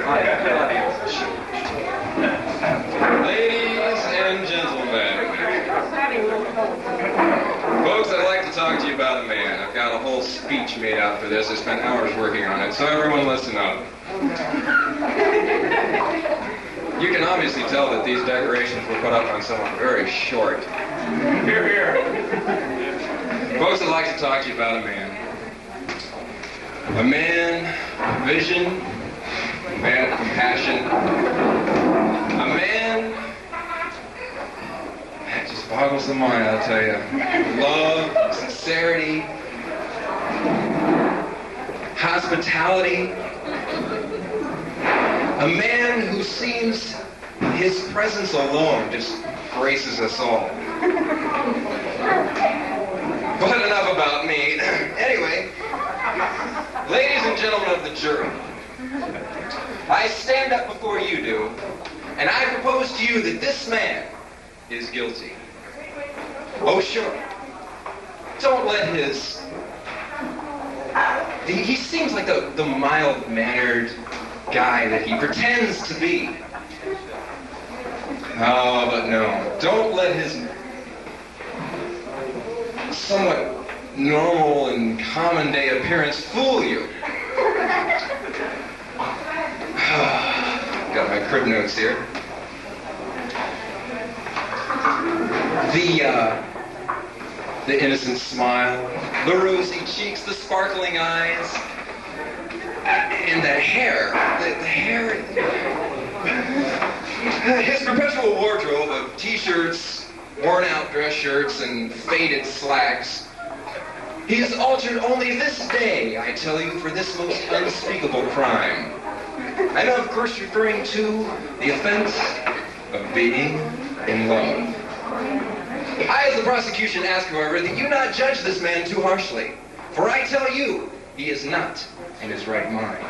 Ladies and gentlemen, folks, I'd like to talk to you about a man. I've got a whole speech made out for this. I spent hours working on it, so everyone listen up. You can obviously tell that these decorations were put up on someone very short. Here, here. Folks, I'd like to talk to you about a man. A man of vision, a man of compassion, a man that just boggles the mind, I'll tell you. Love, sincerity, hospitality. A man who seems his presence alone just graces us all. But enough about me. Anyway, ladies and gentlemen of the jury, I stand up before you do, and I propose to you that this man is guilty. Oh, sure. Don't let his... He seems like the mild-mannered guy that he pretends to be. Oh, but no. Don't let his somewhat normal and common day appearance fool you. Got my crib notes here. The innocent smile, the rosy cheeks, the sparkling eyes, and that hair. The hair. His perpetual wardrobe of t-shirts, worn-out dress shirts, and faded slacks. He is altered only this day, I tell you, for this most unspeakable crime. I am, of course, referring to the offense of being in love. I, as the prosecution, ask, however, that you not judge this man too harshly, for I tell you, he is not in his right mind.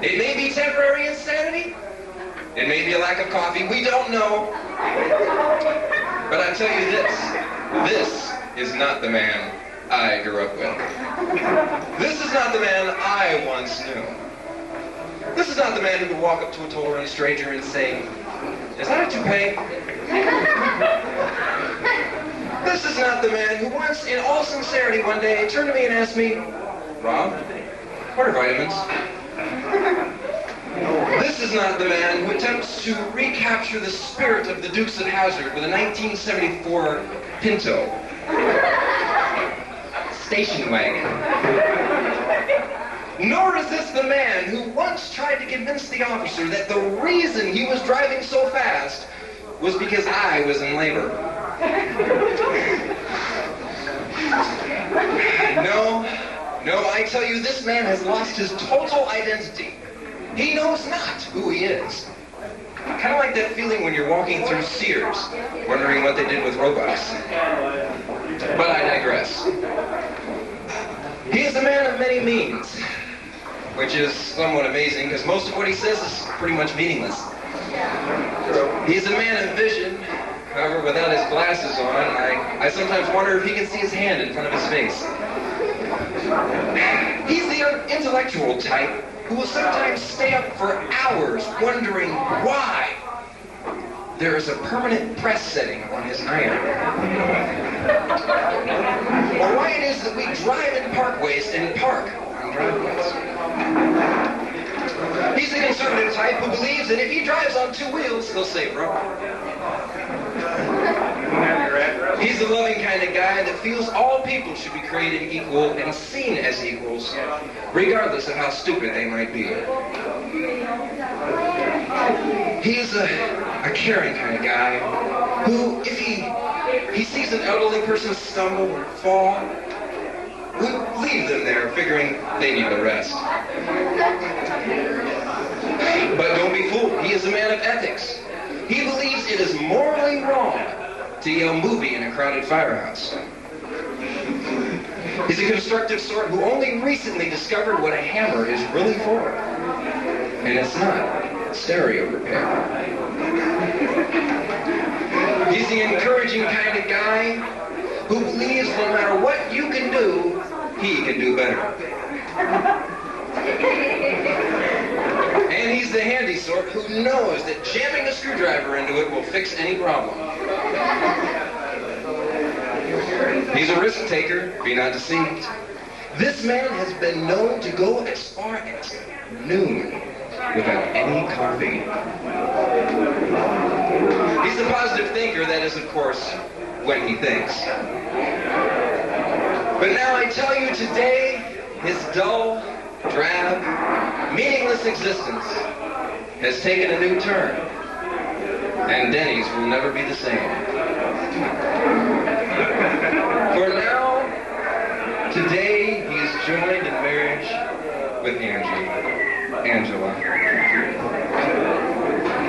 It may be temporary insanity. It may be a lack of coffee. We don't know. But I tell you this is not the man I grew up with. This is not the man I once knew. This is not the man who would walk up to a total run stranger and say, "Is that a toupee?" This is not the man who once, in all sincerity, one day turned to me and asked me, "Rob, what are vitamins?" This is not the man who attempts to recapture the spirit of the Dukes of Hazzard with a 1974 Pinto station wagon. Nor is this the man who once tried to convince the officer that the reason he was driving so fast was because I was in labor. No, I tell you, this man has lost his total identity. He knows not who he is. Kind of like that feeling when you're walking through Sears, wondering what they did with robots. But I digress. He is a man of many means, which is somewhat amazing because most of what he says is pretty much meaningless. He's a man of vision. However, without his glasses on, I sometimes wonder if he can see his hand in front of his face. He's the intellectual type who will sometimes stay up for hours wondering why there is a permanent press setting on his iron. Or why it is that we drive in parkways and park on driveways. He's the conservative type who believes that if he drives on two wheels, he'll save road. He's the loving kind of guy that feels all people should be created equal and seen as equals, regardless of how stupid they might be. He's a caring kind of guy who, if he sees an elderly person stumble or fall, would leave them there figuring they need the rest. But don't be fooled. He is a man of ethics. He believes it is morally wrong to yell movie in a crowded firehouse. He's a constructive sort who only recently discovered what a hammer is really for. And it's not stereo repair. He's the encouraging kind of guy who believes no matter what you can do, he can do better. who knows that jamming a screwdriver into it will fix any problem. He's a risk taker, be not deceived. This man has been known to go as far as noon without any coffee. He's a positive thinker, that is, of course, when he thinks. But now I tell you today, his dull, drab, meaningless existence has taken a new turn, and Denny's will never be the same. For now, today, he is joined in marriage with Angela.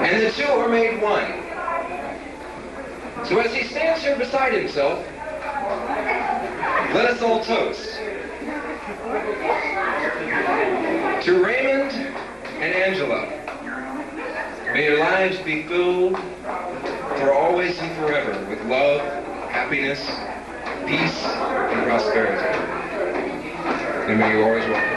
And the two are made one. So as he stands here beside himself, let us all toast to Raymond and Angela. May your lives be filled for always and forever with love, happiness, peace, and prosperity. And may you always walk